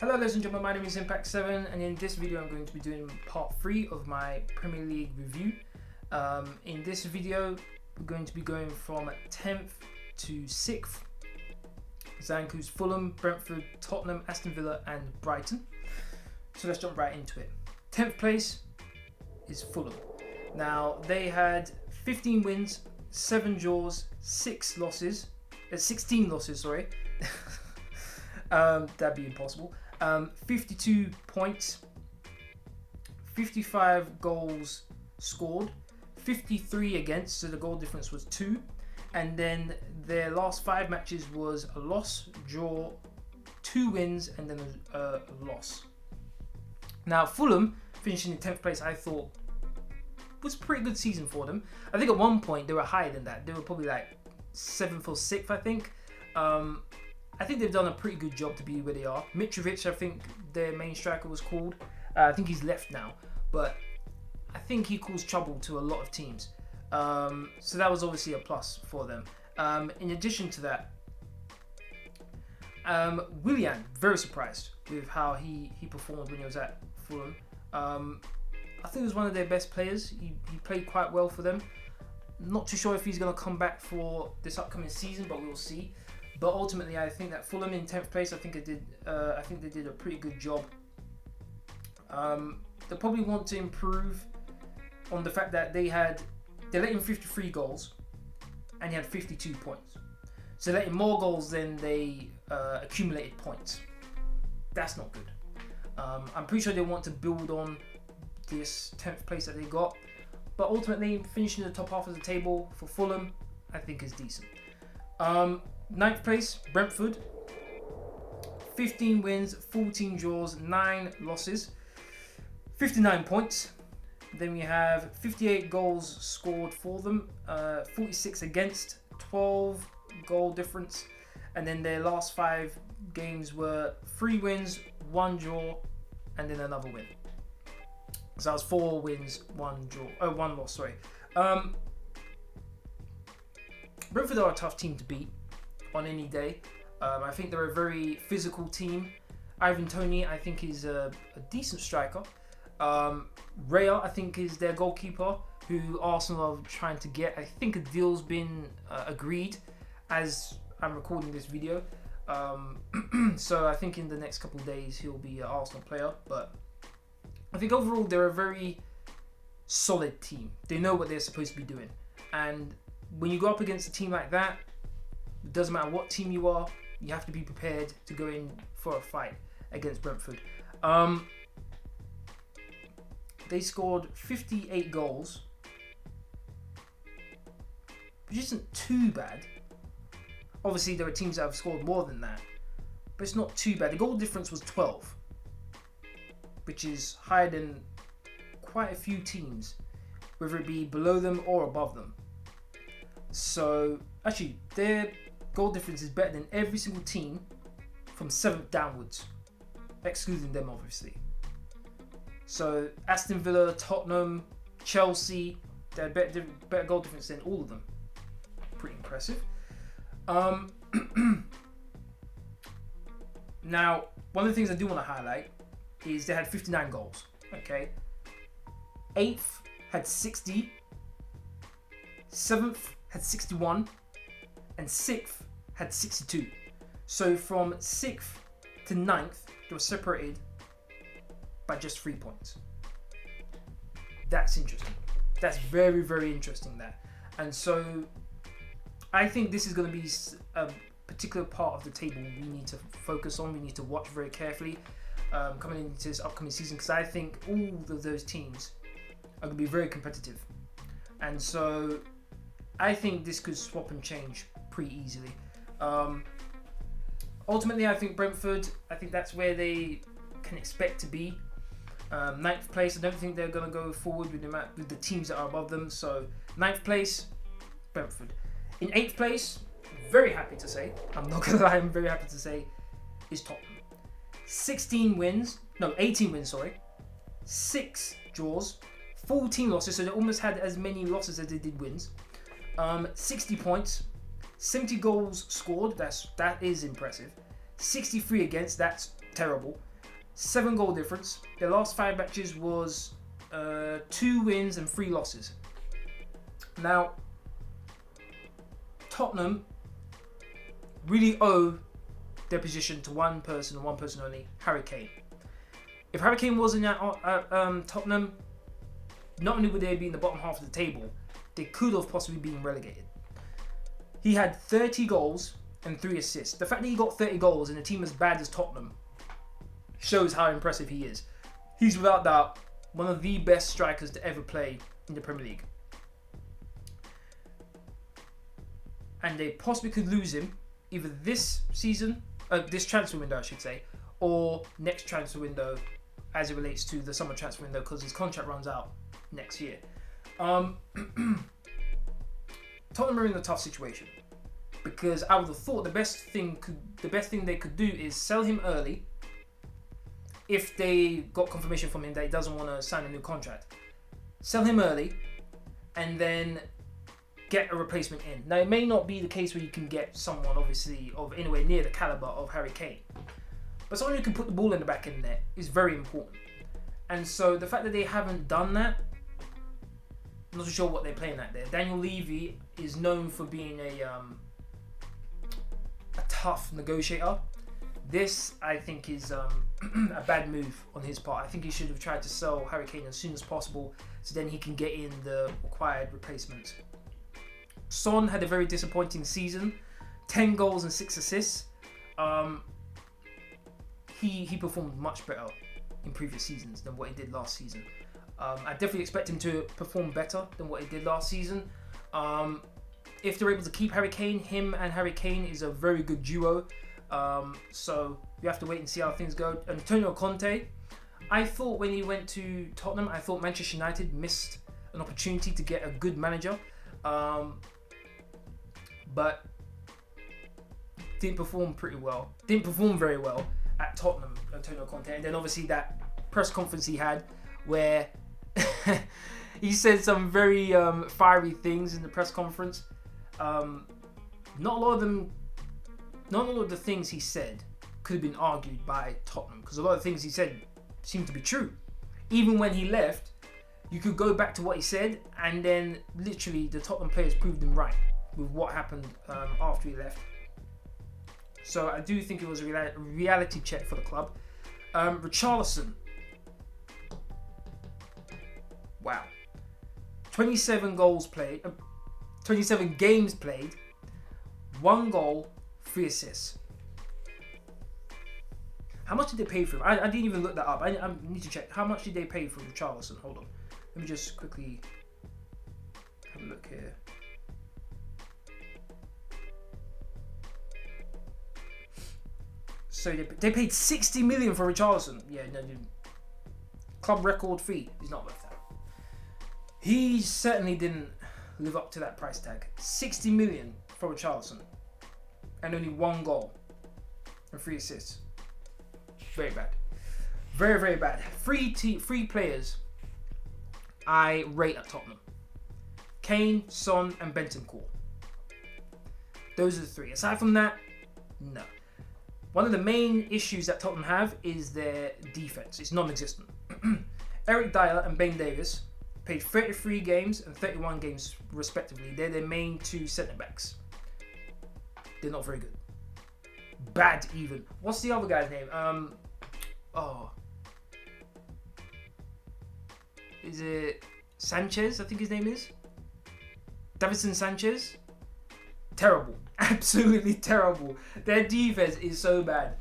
Hello ladies and gentlemen, my name is Impact7 and in this video I'm going to be doing part 3 of my Premier League review. In this video we're going to be going from 10th to 6th. That includes Fulham, Brentford, Tottenham, Aston Villa and Brighton. So let's jump right into it. 10th place is Fulham. Now they had 15 wins, 7 draws, 16 losses, sorry. That'd be impossible. 52 points, 55 goals scored, 53 against, so the goal difference was 2. And then their last 5 matches was a loss, draw, 2 wins, and then a loss. Now Fulham finishing in 10th place, I thought was a pretty good season for them. I think at one point they were higher than that. They were probably like 7th or 6th, I think. I think they've done a pretty good job to be where they are. Mitrovic, I think their main striker was called. I think he's left now, but I think he caused trouble to a lot of teams. So that was obviously a plus for them. In addition to that, Willian, very surprised with how he performed when he was at Fulham. I think he was one of their best players. He played quite well for them. Not too sure if he's going to come back for this upcoming season, but we'll see. But ultimately, I think that Fulham in 10th place, I think they did a pretty good job. They probably want to improve on the fact that they let in 53 goals and he had 52 points. So letting more goals than they accumulated points. That's not good. I'm pretty sure they want to build on this 10th place that they got. But ultimately, finishing in the top half of the table for Fulham, I think is decent. 9th place, Brentford. 15 wins, 14 draws, 9 losses, 59 points. Then we have 58 goals scored for them, 46 against, 12 goal difference. And then their last 5 games were 3 wins, 1 draw, and then another win. So that was 4 wins, 1 loss, sorry. Brentford are a tough team to beat on any day. I think they're a very physical team. Ivan Toney, I think, is a decent striker. Raya, I think, is their goalkeeper, who Arsenal are trying to get. I think a deal's been agreed as I'm recording this video. So I think in the next couple of days he'll be an Arsenal player. But I think overall they're a very solid team. They know what they're supposed to be doing. And when you go up against a team like that, it doesn't matter what team you are, you have to be prepared to go in for a fight against Brentford. They scored 58 goals, which isn't too bad. Obviously, there are teams that have scored more than that, but it's not too bad. The goal difference was 12, which is higher than quite a few teams, whether it be below them or above them. So, actually, their goal difference is better than every single team from 7th downwards, excluding them, obviously. So, Aston Villa, Tottenham, Chelsea, they had better goal difference than all of them. Pretty impressive. Now, one of the things I do want to highlight is they had 59 goals. Okay, 8th had 60, 7th had 61, and 6th had 62. So from 6th to 9th, they were separated by just 3 points. That's interesting. That's very, very interesting there. And so I think this is going to be a particular part of the table we need to focus on. We need to watch very carefully coming into this upcoming season, because I think all of those teams are going to be very competitive. And so I think this could swap and change pretty easily. Ultimately, I think Brentford, I think that's where they can expect to be. 9th place, I don't think they're going to go forward with the teams that are above them. So 9th place, Brentford. In 8th place, very happy to say, I'm not going to lie, I'm very happy to say, is Tottenham. 18 wins, sorry. 6 draws, 14 losses, so they almost had as many losses as they did wins. 60 points, 70 goals scored, that is impressive. 63 against, that's terrible. 7 goal difference. Their last 5 matches was 2 wins and 3 losses. Now, Tottenham really owe their position to one person and one person only, Harry Kane. If Harry Kane wasn't at Tottenham, not only would they be in the bottom half of the table, they could have possibly been relegated. He had 30 goals and 3 assists. The fact that he got 30 goals in a team as bad as Tottenham shows how impressive he is. He's without doubt one of the best strikers to ever play in the Premier League. And they possibly could lose him either this season, this transfer window I should say, or next transfer window as it relates to the summer transfer window, because his contract runs out next year. Tottenham are in a tough situation because I would have thought the best thing they could do is sell him early if they got confirmation from him that he doesn't want to sign a new contract. Sell him early and then get a replacement in. Now, it may not be the case where you can get someone obviously of anywhere near the caliber of Harry Kane, but someone who can put the ball in the back of the net is very important. And so the fact that they haven't done that, I'm not so sure what they're playing at there. Daniel Levy is known for being a tough negotiator. This, I think, is a bad move on his part. I think he should have tried to sell Harry Kane as soon as possible so then he can get in the required replacements. Son had a very disappointing season, 10 goals and 6 assists. He performed much better in previous seasons than what he did last season. I definitely expect him to perform better than what he did last season. If they're able to keep Harry Kane, him and Harry Kane is a very good duo. So you have to wait and see how things go. Antonio Conte, I thought when he went to Tottenham, I thought Manchester United missed an opportunity to get a good manager. But didn't perform very well at Tottenham, Antonio Conte. And then obviously that press conference he had where he said some very fiery things in the press conference. Not a lot of the things he said could have been argued by Tottenham, because a lot of things he said seemed to be true. Even when he left, you could go back to what he said, and then literally the Tottenham players proved him right with what happened after he left. So I do think it was a reality check for the club. Richarlison. Wow. 27 games played, 1 goal, 3 assists. How much did they pay for him? I didn't even look that up. I need to check. How much did they pay for Richarlison? Hold on. Let me just quickly have a look here. So they paid 60 million for Richarlison. Yeah, no, club record fee. He's not worth that. He certainly didn't live up to that price tag. 60 million for Richarlison, and only 1 goal and 3 assists. Very bad. Very, very bad. 3 players I rate at Tottenham: Kane, Son, and Bentancur. Those are the 3. Aside from that, no. One of the main issues that Tottenham have is their defense. It's non-existent. Eric Dyer and Ben Davies played 33 games and 31 games respectively. They're their main 2 centre-backs. They're not very good. Bad even. What's the other guy's name? Is it Sanchez? I think his name is Davinson Sanchez. Terrible. Absolutely terrible. Their defense is so bad.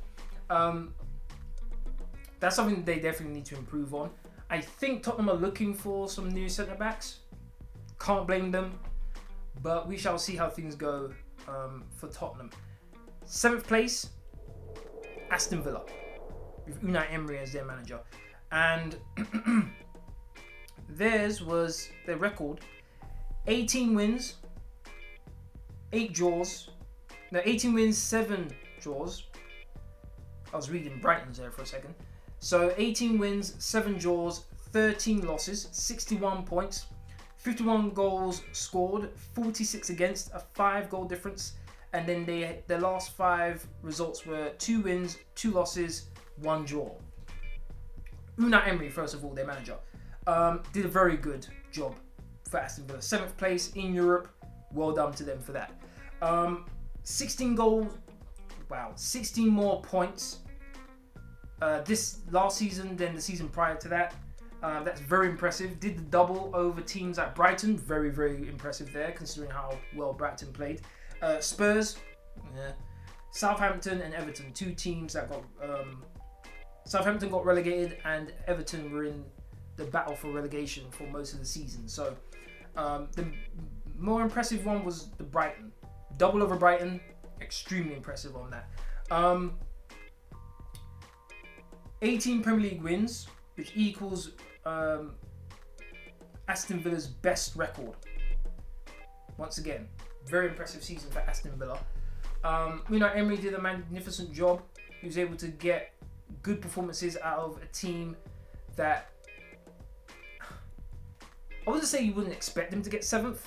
That's something they definitely need to improve on. I think Tottenham are looking for some new centre-backs. Can't blame them. But we shall see how things go for Tottenham. 7th place, Aston Villa, with Unai Emery as their manager. And theirs was their record: 18 wins, 8 draws. No, 18 wins, 7 draws. I was reading Brighton's there for a second. So 18 wins, 7 draws, 13 losses, 61 points, 51 goals scored, 46 against, a 5-goal difference. And then their last 5 results were 2 wins, 2 losses, 1 draw. Unai Emery, first of all, their manager, did a very good job for Aston Villa. 7th place in Europe. Well done to them for that. 16 goals. Wow, 16 more points this last season than the season prior to that. That's very impressive. Did the double over teams like Brighton. Very, very impressive there, considering how well Brighton played. Spurs, Southampton and Everton. 2 teams that got... Southampton got relegated and Everton were in the battle for relegation for most of the season. So the more impressive one was the Brighton. Double over Brighton. Extremely impressive on that. 18 Premier League wins, which equals Aston Villa's best record. Once again, very impressive season for Aston Villa. Unai Emery did a magnificent job. He was able to get good performances out of a team that I wouldn't say you wouldn't expect them to get 7th,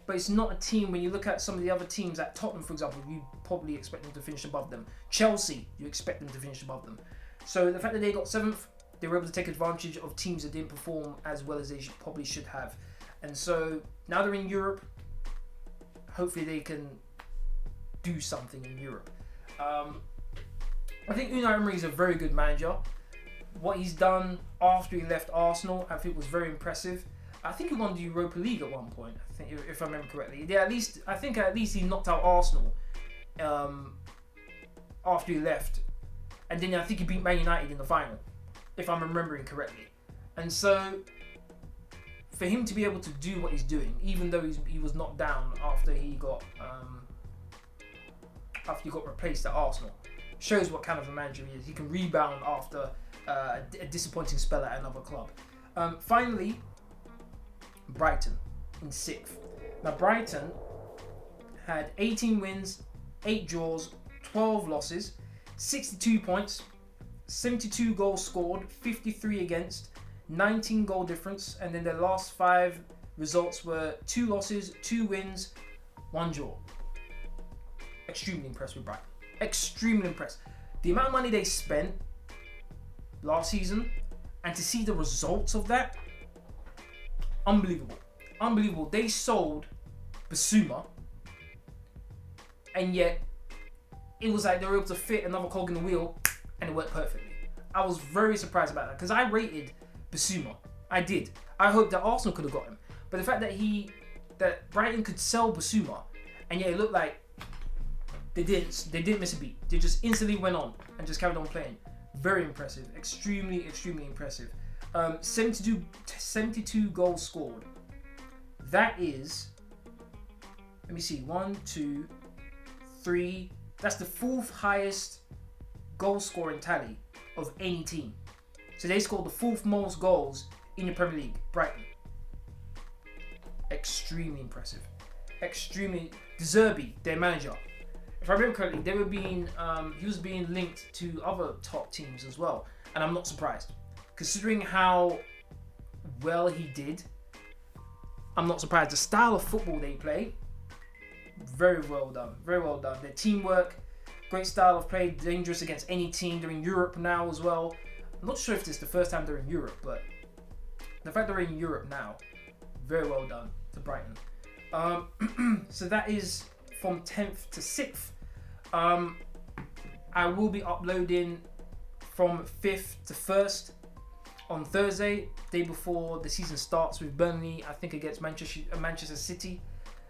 but it's not a team. When you look at some of the other teams, at Tottenham, for example, you probably expect them to finish above them. Chelsea, you expect them to finish above them. So the fact that they got 7th, they were able to take advantage of teams that didn't perform as well as they probably should have. And so now they're in Europe. Hopefully they can do something in Europe. I think Unai Emery is a very good manager. What he's done after he left Arsenal, I think was very impressive. I think he won the Europa League at one point, I think, if I remember correctly. Yeah, I think at least he knocked out Arsenal after he left. And then I think he beat Man United in the final, if I'm remembering correctly. And so, for him to be able to do what he's doing, even though he was knocked down after he got replaced at Arsenal, shows what kind of a manager he is. He can rebound after a disappointing spell at another club. Finally, Brighton in 6th. Now Brighton had 18 wins, 8 draws, 12 losses, 62 points, 72 goals scored, 53 against, 19 goal difference, and then their last 5 results were 2 losses, 2 wins, 1 draw. Extremely impressed with Brighton. Extremely impressed. The amount of money they spent last season, and to see the results of that, unbelievable. Unbelievable. They sold Basuma, and yet it was like they were able to fit another cog in the wheel, and it worked perfectly. I was very surprised about that, because I rated Basuma. I did. I hoped that Arsenal could have got him. But the fact that Brighton could sell Basuma, and yet it looked like they didn't miss a beat. They just instantly went on and just carried on playing. Very impressive. Extremely, extremely impressive. 72 goals scored. That is, let me see, 1, 2, 3. That's the 4th highest goal scoring tally of any team. So they scored the 4th most goals in the Premier League. Brighton. Extremely impressive. Extremely. De Zerbi, their manager. If I remember correctly, he was being linked to other top teams as well, and I'm not surprised, considering how well he did. I'm not surprised. The style of football they play, very well done. Very well done. Their teamwork, great style of play, dangerous against any team. They're in Europe now as well. I'm not sure if this is the first time they're in Europe, but the fact they're in Europe now, very well done to Brighton. So that is from 10th to 6th. I will be uploading from 5th to 1st on Thursday, day before the season starts with Burnley, I think, against Manchester City.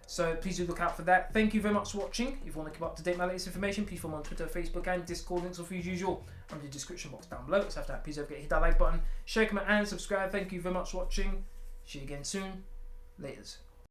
So please do look out for that. Thank you very much for watching. If you want to keep up to date with my latest information, please follow me on Twitter, Facebook and Discord. Links are for you as usual under the description box down below. So after that, please don't forget to hit that like button, share, comment and subscribe. Thank you very much for watching. See you again soon. Laters.